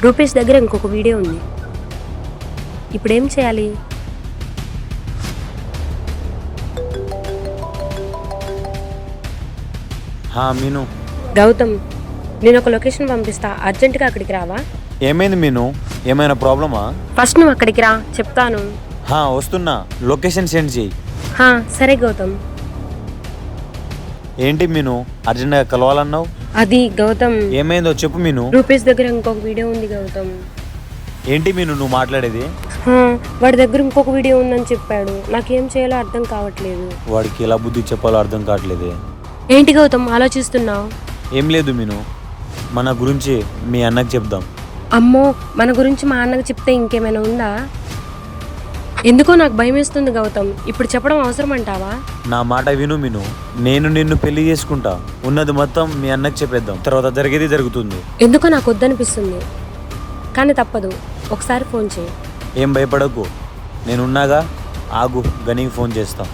రూపేష్ దగ్గర ఇంకొక వీడియో ఉంది. ఇప్పుడేం చేయాలి? మీను. గౌతమ్, నేను ఒక లొకేషన్ పంపిస్తా, అర్జెంటుగా అక్కడికి రావా? ఏమైంది మీను? ఏమైనా ప్రాబ్లమా? ఫస్ట్ నువ్వు అక్కడికి రా, చెప్తాను. వస్తున్నా. లొకేషన్ సెండ్ చేయి. సరే గౌతమ్. ఏంటి మీను, అర్జెంట్గా కలవాలన్నావు? అది గౌతమ్, ఏమైందో చెప్పు మీను. రూపేష్ దగ్గర ఇంకొక వీడియో ఉంది గౌతమ్. ఏంటి మీను నువ్వు మాట్లాడేది? వాడి దగ్గర ఇంకొక వీడియో ఉందని చెప్పాడు. నాకేం చేయాలో అర్థం కావట్లేదు. వాడికి ఎలా బుద్ధి చెప్పాలో అర్థం కావట్లేదే. ఏంటి గౌతమ్ ఆలోచిస్తున్నావు? ఏం లేదు మీను, మన గురించి మీ అన్నకి చెప్దాం. అమ్మో, మన గురించి మా అన్నకు చెప్తే ఇంకేమైనా ఉందా? ఎందుకో నాకు భయం వేస్తుంది గౌతమ్. ఇప్పుడు చెప్పడం అవసరం అంటావా? నా మాట విను మీను, నేను నిన్ను పెళ్లి చేసుకుంటా. ఉన్నది మొత్తం మీ అన్నకి చెప్పేద్దాం, తర్వాత జరిగేది జరుగుతుంది. ఎందుకో నాకు వద్దనిపిస్తుంది, కానీ తప్పదు. ఒకసారి ఫోన్ చేయి. ఏం భయపడకు, నేనున్నాగా. ఆగు, గనికి ఫోన్ చేస్తా.